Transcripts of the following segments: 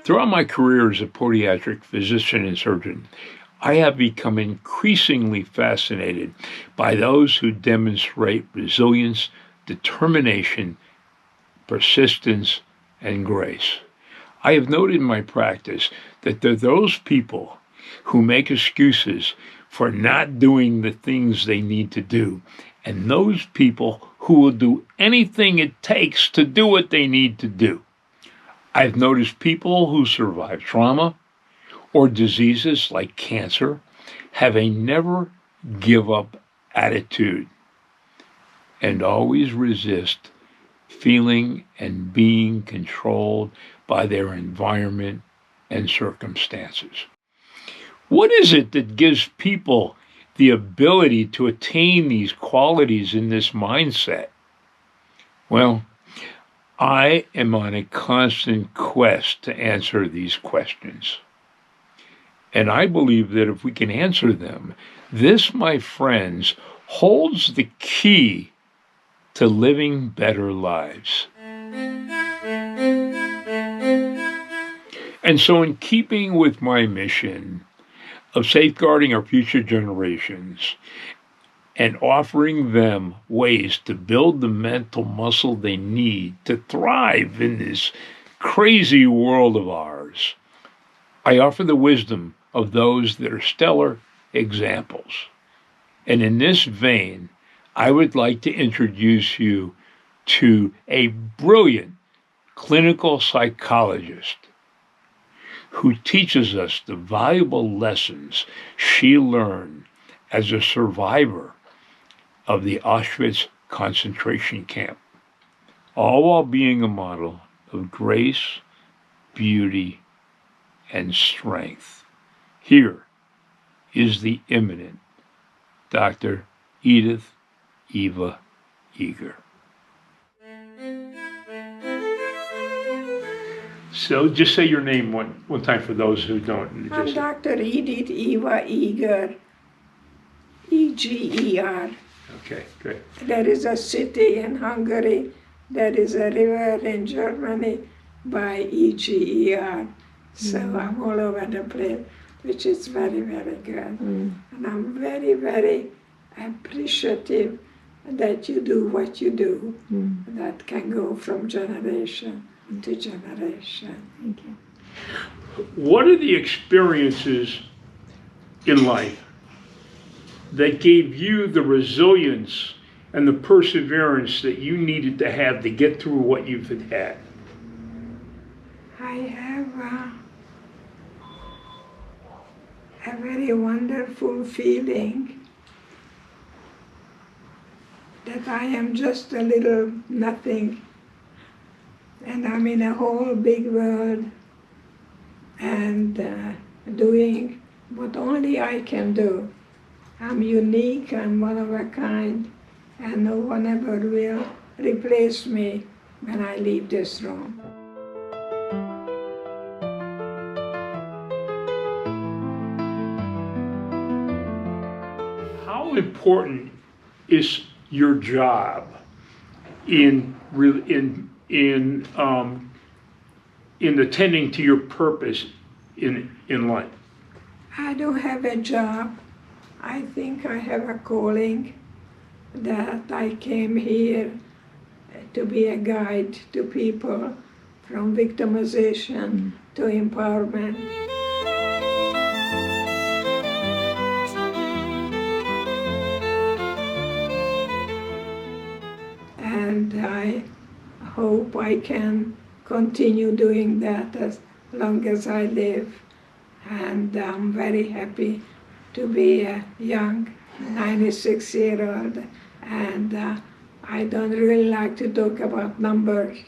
Throughout my career as a podiatric physician and surgeon, I have become increasingly fascinated by those who demonstrate resilience, determination, persistence, and grace. I have noted in my practice that there are those people who make excuses for not doing the things they need to do, and those people who will do anything it takes to do what they need to do. I've noticed people who survive trauma or diseases like cancer have a never give up attitude and always resist feeling and being controlled by their environment and circumstances. What is it that gives people the ability to attain these qualities in this mindset? Well, I am on a constant quest to answer these questions. And I believe that if we can answer them, this, my friends, holds the key to living better lives. And so, in keeping with my mission of safeguarding our future generations and offering them ways to build the mental muscle they need to thrive in this crazy world of ours, I offer the wisdom of those that are stellar examples. And in this vein, I would like to introduce you to a brilliant clinical psychologist who teaches us the valuable lessons she learned as a survivor of the Auschwitz concentration camp, all while being a model of grace, beauty, and strength. Here is the eminent Dr. Edith Eger. So just say your name one time for those who don't. I'm Dr. Edith Eger, Eger. Okay, good. There is a city in Hungary, there is a river in Germany by Eger. So I'm all over the place, which is very, very good. And I'm very, very appreciative that you do what you do. That can go from generation to generation. Thank you. What are the experiences in life that gave you the resilience and the perseverance that you needed to have to get through what you've had? I have a very wonderful feeling that I am just a little nothing, and I'm in a whole big world and doing what only I can do. I'm unique, I'm one of a kind, and no one ever will replace me when I leave this room. How important is your job in attending to your purpose in life? I don't have a job. I think I have a calling that I came here to be a guide to people from victimization to empowerment. And I hope I can continue doing that as long as I live. And I'm very happy to be a young 96-year-old, and I don't really like to talk about numbers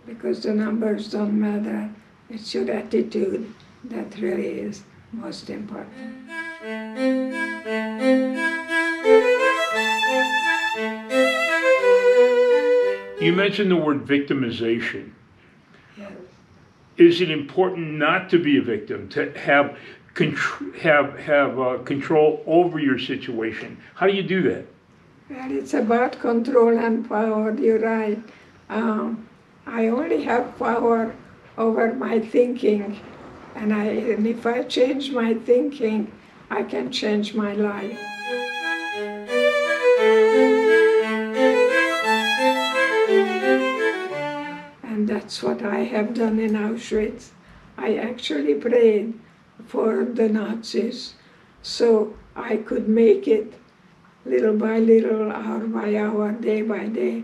because the numbers don't matter. It's your attitude that really is most important. You mentioned the word victimization. Yes. Is it important not to be a victim, to have control over your situation? How do you do that? Well, it's about control and power, you're right. I only have power over my thinking. And if I change my thinking, I can change my life. And that's what I have done in Auschwitz. I actually prayed for the Nazis so I could make it little by little, hour by hour, day by day.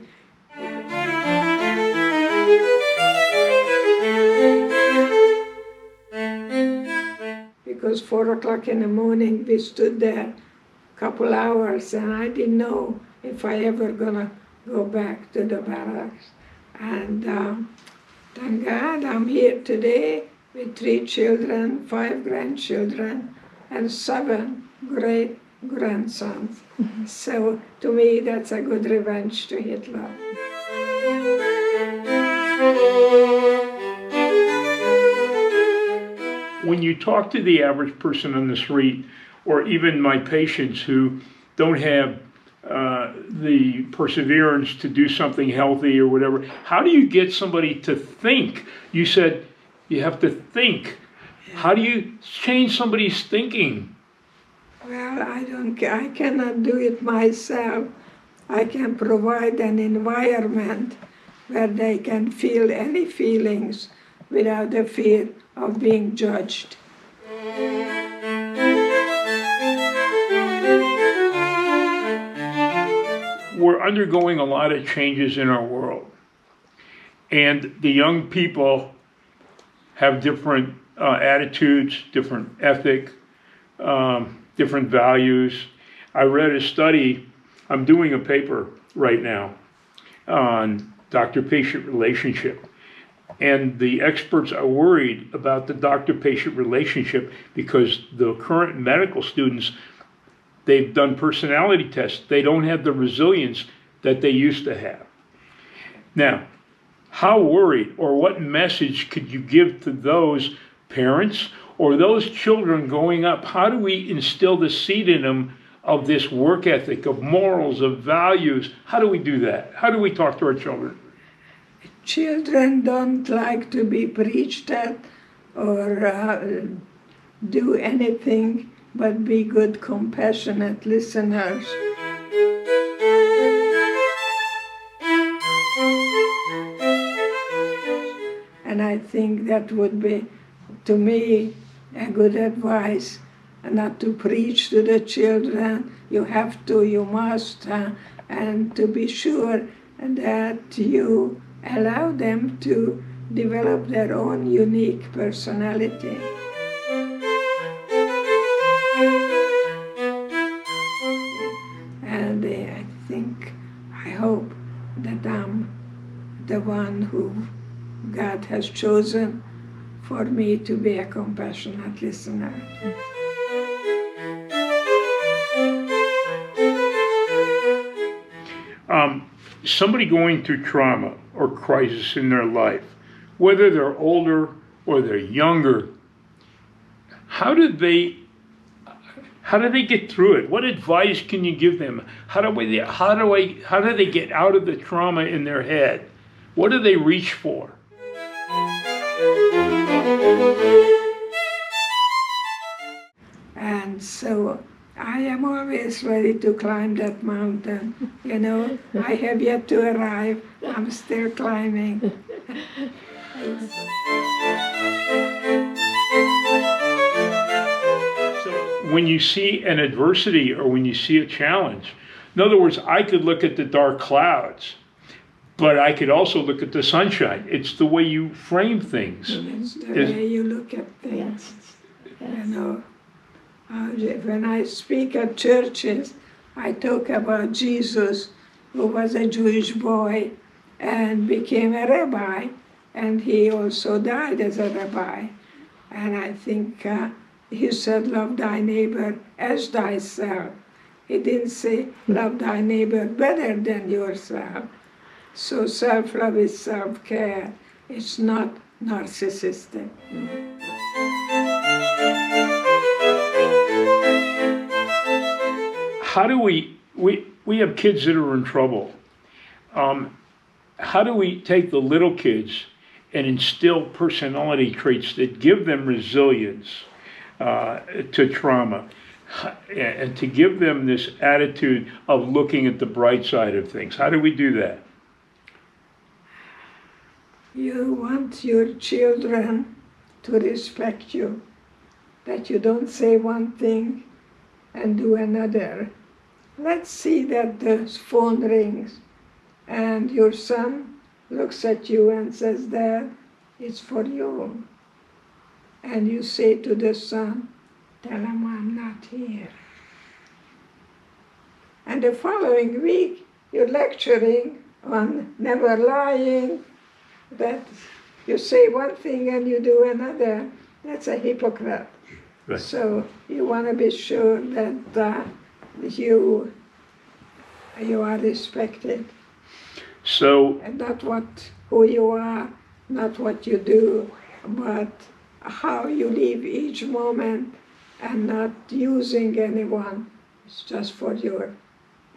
Because 4 o'clock in the morning we stood there a couple hours and I didn't know if I ever gonna go back to the barracks. And thank God I'm here today with 3 children, 5 grandchildren, and 7 great grandsons. So to me that's a good revenge to Hitler. When you talk to the average person on the street, or even my patients who don't have the perseverance to do something healthy or whatever, how do you get somebody to think? You said you have to think. How do you change somebody's thinking? Well, I cannot do it myself. I can provide an environment where they can feel any feelings without the fear of being judged. We're undergoing a lot of changes in our world. And the young people have different attitudes, different ethic, different values. I read a study, I'm doing a paper right now on doctor-patient relationship. And the experts are worried about the doctor-patient relationship because the current medical students, they've done personality tests. They don't have the resilience that they used to have. Now, how worried or what message could you give to those parents or those children growing up? How do we instill the seed in them of this work ethic, of morals, of values? How do we do that? How do we talk to our children? Children don't like to be preached at or do anything but be good, compassionate listeners. And I think that would be, to me, a good advice, not to preach to the children. You have to, you must, and to be sure that you allow them to develop their own unique personality. And I hope that I'm the one who God has chosen for me to be a compassionate listener. Somebody going through trauma or crisis in their life, whether they're older or they're younger, how do they get through it? What advice can you give them? How do they get out of the trauma in their head? What do they reach for? And so I am always ready to climb that mountain. You know, I have yet to arrive. I'm still climbing. So when you see an adversity or when you see a challenge, in other words, I could look at the dark clouds, but I could also look at the sunshine. It's the way you frame things. It's the way you look at things. You know. When I speak at churches, I talk about Jesus, who was a Jewish boy and became a rabbi, and he also died as a rabbi. And I think he said, love thy neighbor as thyself. He didn't say, love thy neighbor better than yourself. So self-love is self-care. It's not narcissistic. How do we have kids that are in trouble. How do we take the little kids and instill personality traits that give them resilience to trauma, and to give them this attitude of looking at the bright side of things. How do we do that? You want your children to respect you, that you don't say one thing and do another. Let's see that the phone rings and your son looks at you and says, "Dad, it's for you." And you say to the son, "Tell him I'm not here." And the following week, you're lecturing on never lying, that you say one thing and you do another. That's a hypocrite. Right. So you want to be sure that you are respected. So, And not who you are, not what you do, but how you live each moment, and not using anyone. It's just for your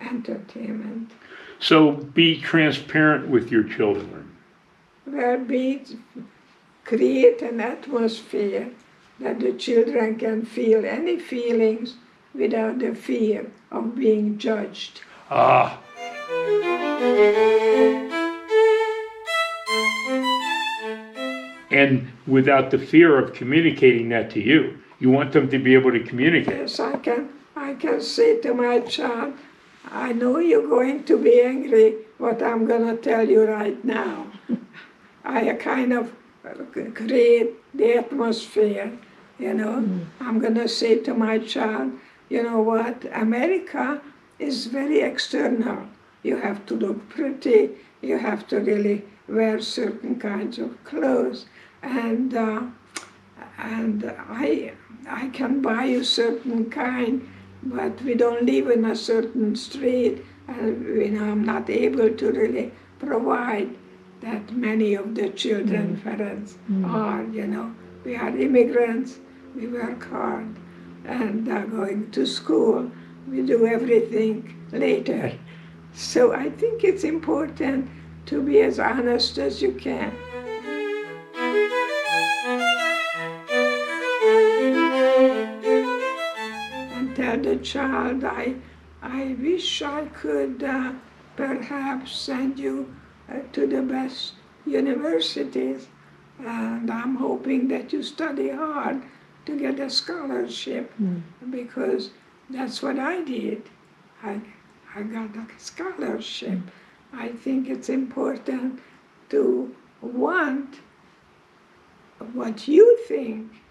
entertainment. so be transparent with your children. Well, create an atmosphere that the children can feel any feelings without the fear of being judged. Ah. And without the fear of communicating that to you. You want them to be able to communicate. Yes, I can say to my child, "I know you're going to be angry, but I'm going to tell you right now." I kind of create the atmosphere, you know. I'm going to say to my child, "You know what, America is very external. You have to look pretty, you have to really wear certain kinds of clothes, and I can buy you certain kind, but we don't live in a certain street, and I'm not able to really provide that many of the children parents are, We are immigrants, we work hard, and going to school, we do everything later. So I think it's important to be as honest as you can. And tell the child, I wish I could perhaps send you to the best universities, and I'm hoping that you study hard to get a scholarship, because that's what I did. I got a scholarship. I think it's important to want what you think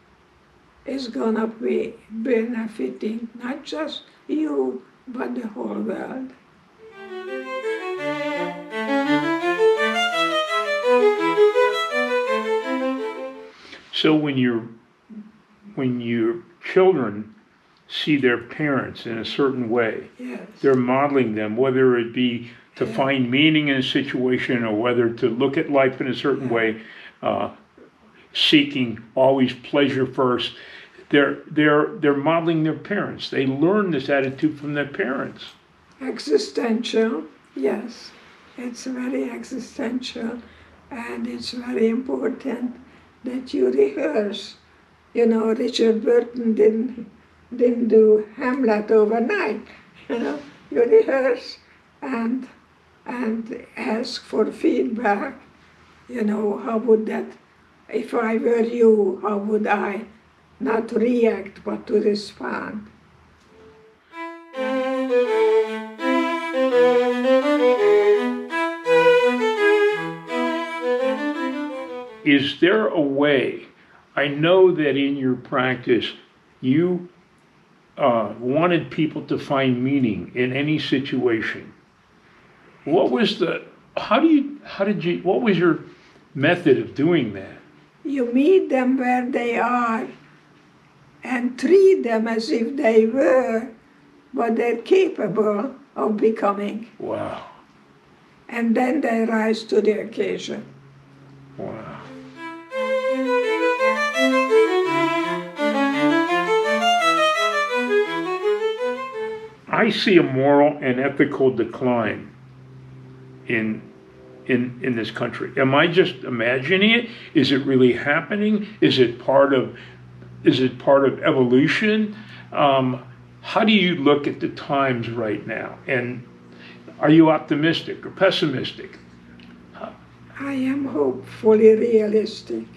is gonna be benefiting not just you, but the whole world. So when your children see their parents in a certain way, Yes. they're modeling them, whether it be to find meaning in a situation or whether to look at life in a certain way, seeking always pleasure first. They're modeling their parents. They learn this attitude from their parents. Existential, yes. It's very existential, and it's very important that you rehearse. Richard Burton didn't do Hamlet overnight. You rehearse and ask for feedback. How would that, if I were you, how would I not react but to respond? Is there a way? I know that in your practice, you wanted people to find meaning in any situation. What was what was your method of doing that? You meet them where they are and treat them as if they were what they're capable of becoming. Wow. And then they rise to the occasion. Wow. I see a moral and ethical decline in in this country. Am I just imagining it? Is it really happening? Is it part of evolution? How do you look at the times right now? And are you optimistic or pessimistic? I am hopefully realistic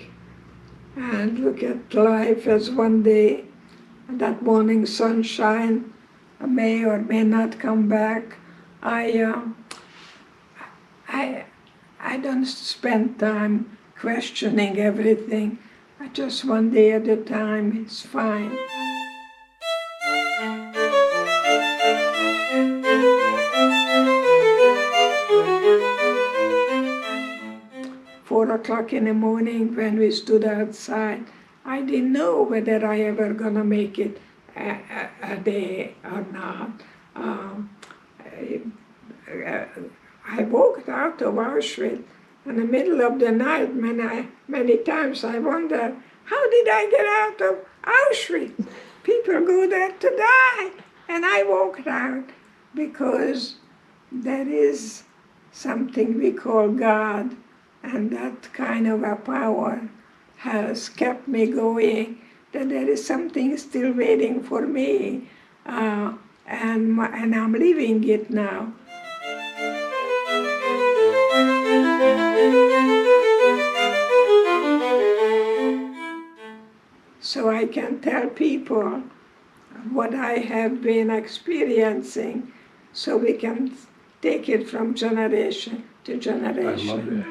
and look at life as one day, that morning sunshine may or may not come back. I don't spend time questioning everything. I just one day at a time is fine. 4 o'clock in the morning when we stood outside, I didn't know whether I ever gonna make it a day or not. I walked out of Auschwitz in the middle of the night. Many times I wondered, how did I get out of Auschwitz? People go there to die. And I walked out because there is something we call God, and that kind of a power has kept me going, that there is something still waiting for me, and I'm living it now. So I can tell people what I have been experiencing, so we can take it from generation to generation. I love that.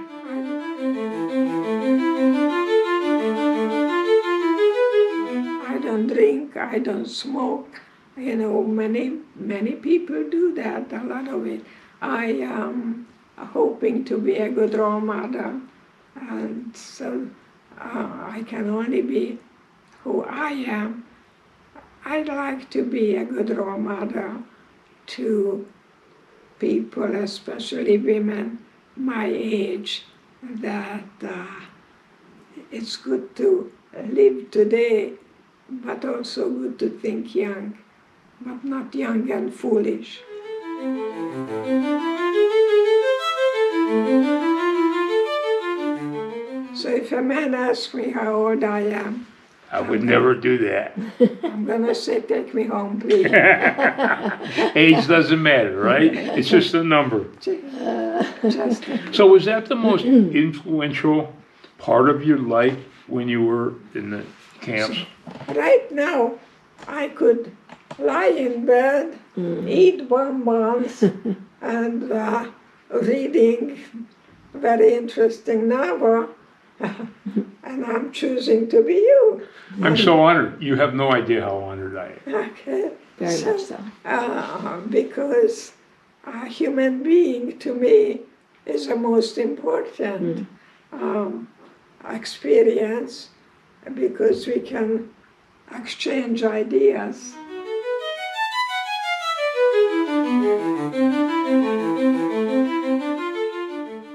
I don't drink, I don't smoke. You know, many people do that, a lot of it. I am hoping to be a good role model, and so I can only be who I am. I'd like to be a good role model to people, especially women my age, that it's good to live today, but also good to think young, but not young and foolish. So if a man asks me how old I am, I would never do that. I'm gonna say, take me home, please. Age doesn't matter, right? It's just a number. Just So was that the most influential part of your life when you were in the camps? right now, I could lie in bed, eat bonbons, and reading a very interesting novel, and I'm choosing to be you. I'm so honored. You have no idea how honored I am. Okay. Very much so. Because a human being to me is the most important experience, because we can exchange ideas.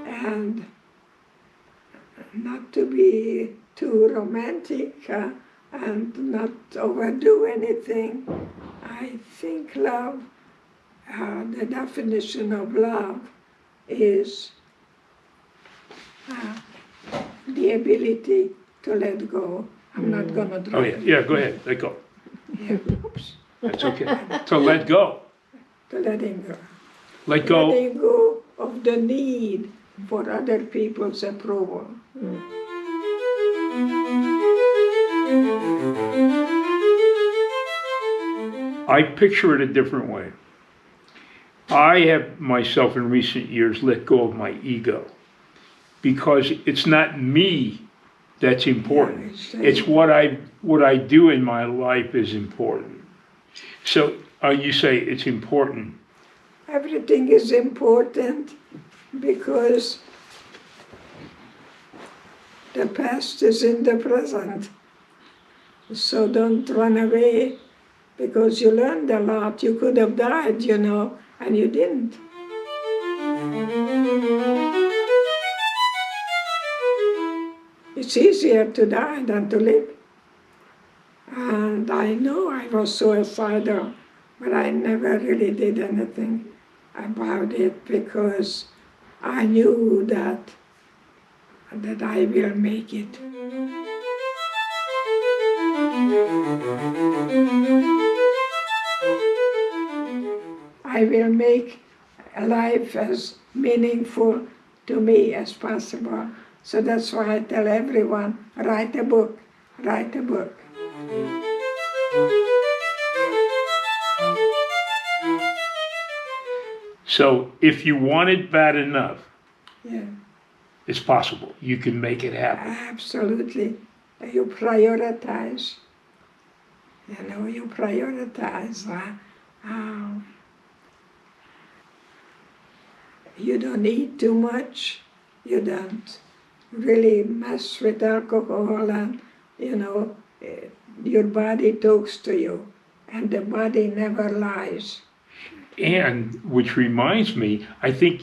And not to be too romantic and not overdo anything. I think love, the definition of love is the ability to let go. I'm not gonna draw. Oh, yeah, go ahead, let go. Yeah. Oops. That's okay. To let go. To letting go. Let go. Letting go of the need for other people's approval. I picture it a different way. I have myself in recent years let go of my ego, because it's not me that's important. It's what I do in my life is important. So you say it's important. Everything is important because the past is in the present. So don't run away, because you learned a lot. You could have died, you know, and you didn't. It's easier to die than to live. And I know I was suicidal, but I never really did anything about it, because I knew that I will make it. I will make life as meaningful to me as possible. So that's why I tell everyone, write a book, write a book. So if you want it bad enough, Yeah, it's possible. You can make it happen. absolutely. You prioritize. You prioritize. You don't eat too much. You don't really mess with alcohol, and your body talks to you, and the body never lies. And which reminds me, I think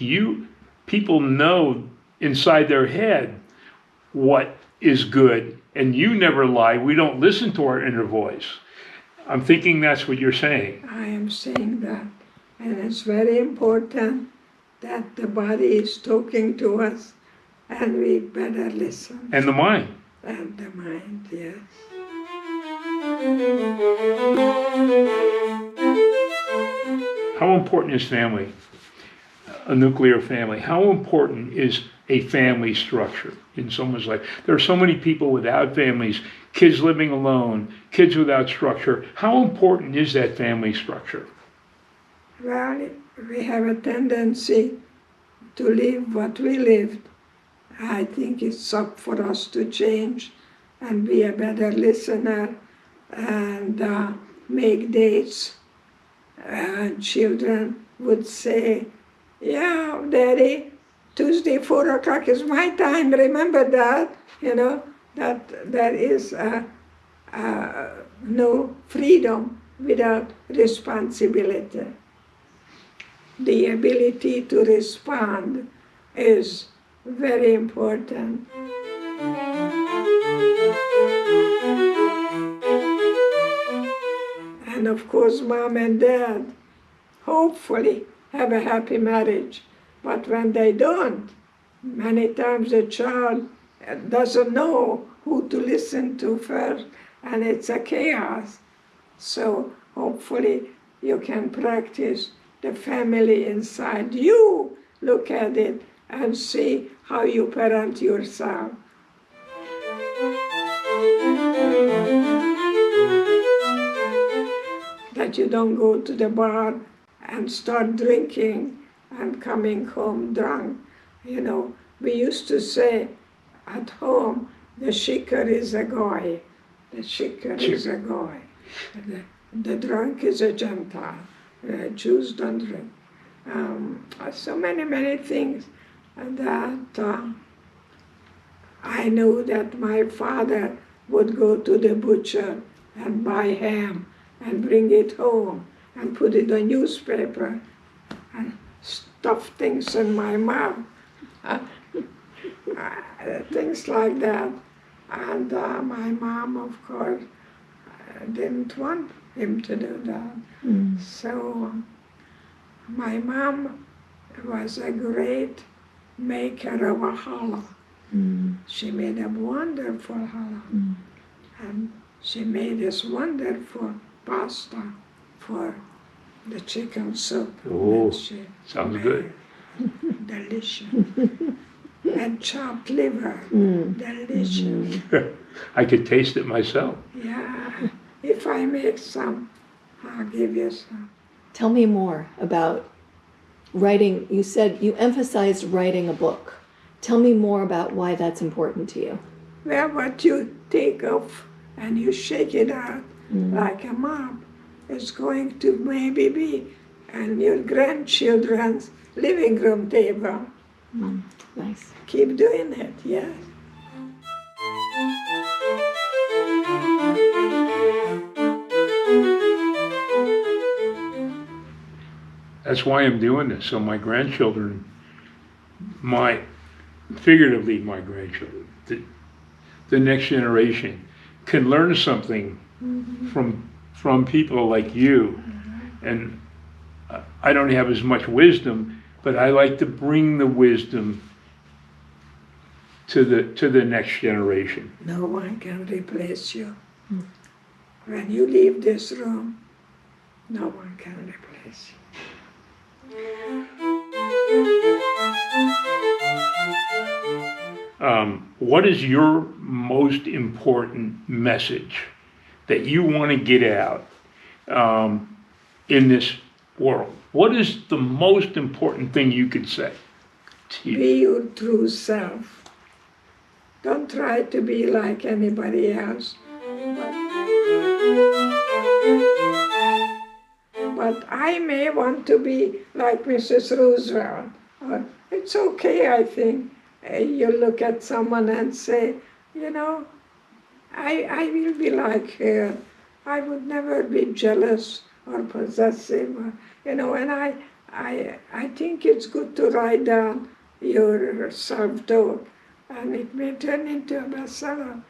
people know inside their head what is good, and you never lie. We don't listen to our inner voice. I'm thinking that's what you're saying. I am saying that, and it's very important that the body is talking to us, and we better listen. And the mind. And the mind, yes. How important is family? A nuclear family. How important is a family structure in someone's life? There are so many people without families, kids living alone, kids without structure. How important is that family structure? Well, we have a tendency to live what we lived. I think it's up for us to change and be a better listener and make dates. Children would say, yeah, Daddy, Tuesday 4 o'clock is my time, remember that? That there is no freedom without responsibility. The ability to respond is very important. And of course, Mom and Dad hopefully have a happy marriage. But when they don't, many times the child doesn't know who to listen to first, and it's a chaos. So hopefully you can practice the family inside you, look at it and see how you parent yourself. That you don't go to the bar and start drinking and coming home drunk. We used to say at home, the shikar is a goy. The shikar is a goy. The drunk is a Gentile. Jews don't drink. So many things that I know that my father would go to the butcher and buy ham and bring it home and put it on newspaper and stuff things in my mouth. Things like that. And my mom, of course, didn't want him to do that. So my mom was a great maker of a challah. She made a wonderful challah. And she made this wonderful pasta for the chicken soup. Oh, sounds good. Delicious. And chopped liver. Delicious. I could taste it myself. Yeah. If I make some, I'll give you some. Tell me more about writing. You said you emphasized writing a book. Tell me more about why that's important to you. Well, what you take off and you shake it out like a mop is going to maybe be on your grandchildren's living room table. Nice. Keep doing it, yes. That's why I'm doing this, so my grandchildren, figuratively my grandchildren, the next generation can learn something from people like you. And I don't have as much wisdom, but I like to bring the wisdom to the next generation. No one can replace you. When you leave this room, no one can replace you. What is your most important message that you want to get out in this world? What is the most important thing you could say to you? Be your true self. Don't try to be like anybody else. But I may want to be like Mrs. Roosevelt. It's okay, I think. You look at someone and say, you know, I will be like her. I would never be jealous or possessive, you know, and I think it's good to write down your self-talk, and it may turn into a bestseller.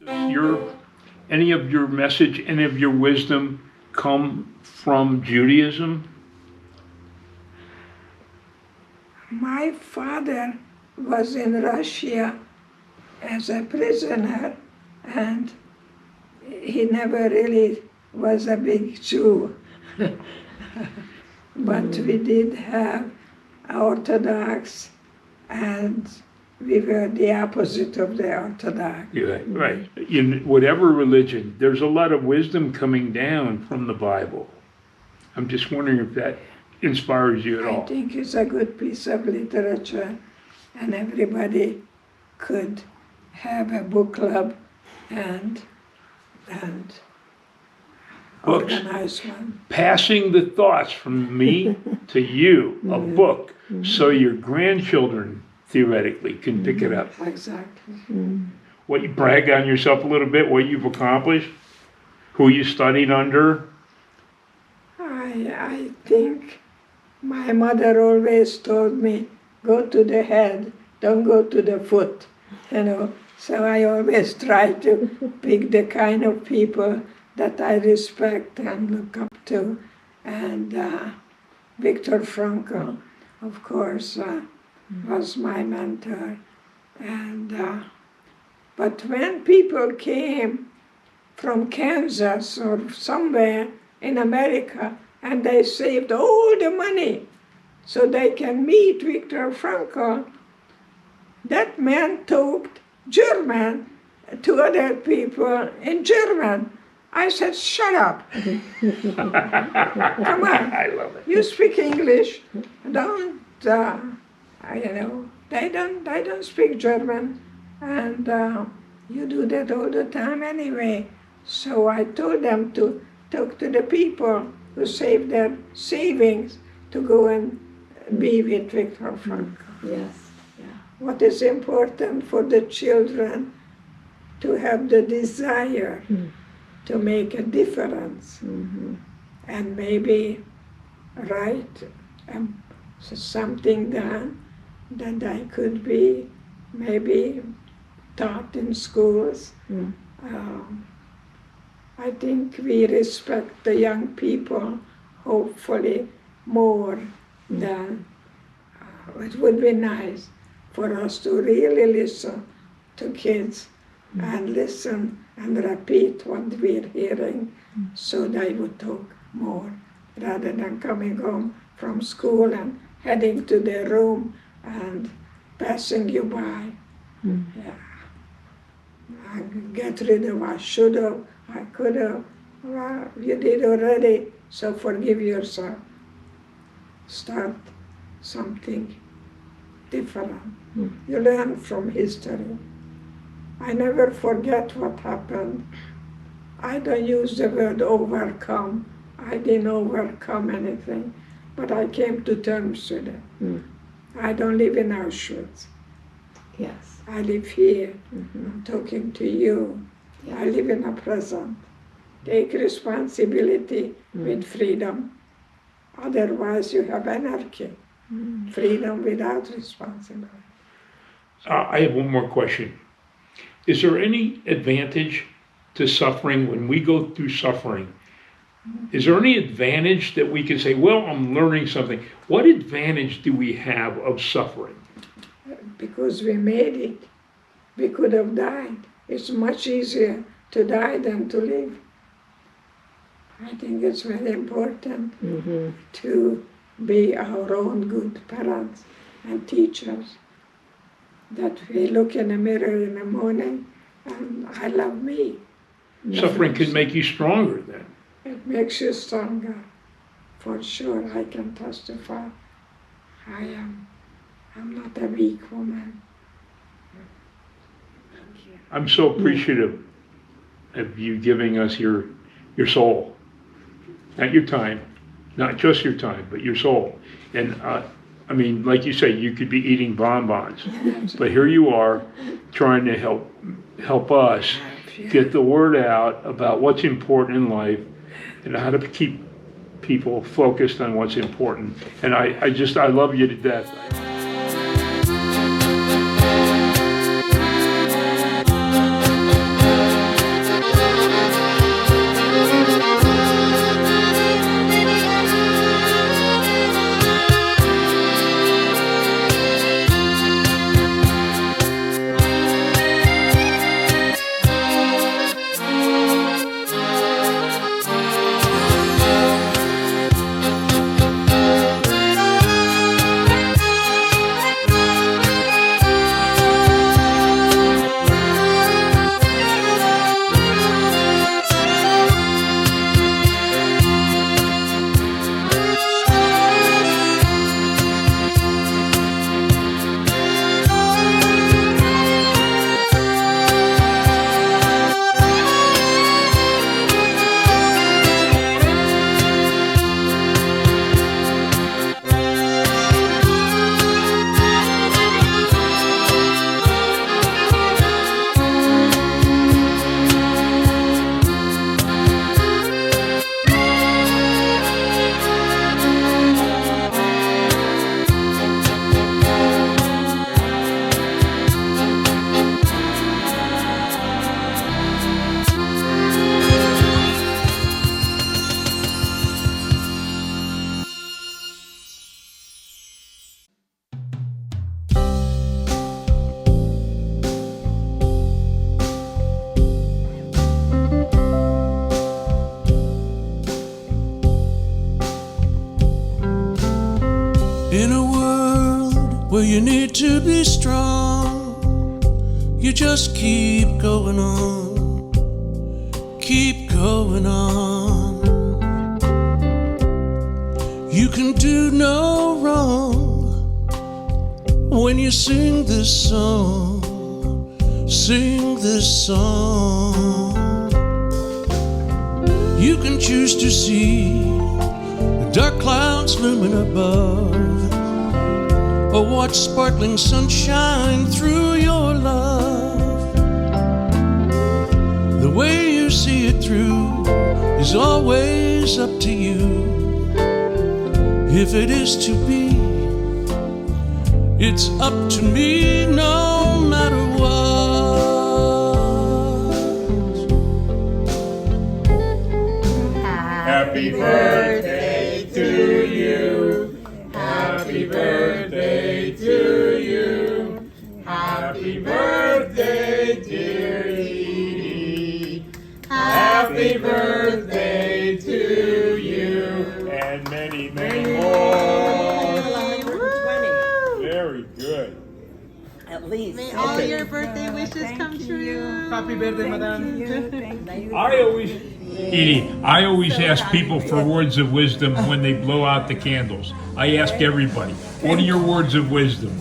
Does any of your message, any of your wisdom come from Judaism? My father was in Russia as a prisoner, and he never really was a big Jew. But we did have Orthodox, and we were the opposite of the Orthodox. Yeah, right. In whatever religion, there's a lot of wisdom coming down from the Bible. I'm just wondering if that inspires you at all. I think it's a good piece of literature, and everybody could have a book club and Books. organize one. Passing the thoughts from me to you, a book, so your grandchildren theoretically can pick it up. Exactly. What you brag on yourself a little bit, what you've accomplished, who you studied under. I think my mother always told me, go to the head, don't go to the foot, you know. So I always try to pick the kind of people that I respect and look up to. And Viktor Frankl, of course, was my mentor. And but when people came from Kansas or somewhere in America, and they saved all the money so they can meet Viktor Frankl, that man talked German to other people in German. I said, shut up. Come on. I love it. You speak English. Don't, you know, they don't speak German. And you do that all the time anyway. So I told them to talk to the people who saved their savings to go and be with Viktor Frankl. Yes. Yeah. What is important for the children to have the desire to make a difference and maybe write something down that I could be maybe taught in schools. I think we respect the young people, hopefully, more than it would be nice for us to really listen to kids and listen and repeat what we're hearing so they would talk more rather than coming home from school and heading to their room and passing you by. Yeah. I get rid of I should have, I could have. Well, you did already, so forgive yourself. Start something different. You learn from history. I never forget what happened. I don't use the word overcome. I didn't overcome anything, but I came to terms with it. I don't live in Auschwitz. Yes. I live here. I'm talking to you. Yes. I live in the present. Take responsibility with freedom. Otherwise, you have anarchy. Freedom without responsibility. I have one more question. Is there any advantage to suffering when we go through suffering? Is there any advantage that we can say, well, I'm learning something? What advantage do we have of suffering? Because we made it. We could have died. It's much easier to die than to live. I think it's very important to be our own good parents and teachers. That we look in the mirror in the morning and I love me. Suffering can make you stronger then. It makes you stronger. For sure, I can testify. I'm not a weak woman. I'm so appreciative of you giving us your soul. Not your time, not just your time, but your soul. And I mean, like you say, you could be eating bonbons, but here you are trying to help us get the word out about what's important in life and how to keep people focused on what's important. And I love you to death. In a world where you need to be strong, you just keep going on, keep going on. You can do no wrong when you sing this song, sing this song. You can choose to see the dark clouds looming above, or watch sparkling sunshine through your love. The way you see it through is always up to you. If it is to be, it's up to me no matter what. Happy birthday to you. Happy birthday to you. Happy birthday, dear Edie. Happy birthday to you. And many, many more. Very good. At least. May all your birthday wishes come true. Happy birthday, madam. Edie, I always ask people for words of wisdom when they blow out the candles. I ask everybody, what are your words of wisdom?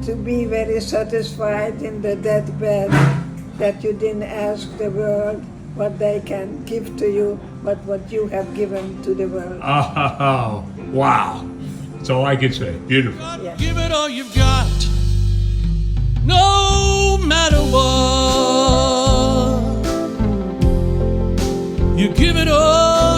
To be very satisfied in the deathbed, that you didn't ask the world what they can give to you, but what you have given to the world. Oh, wow. That's all I can say. Beautiful. Yes. Give it all you've got, no matter what. You give it all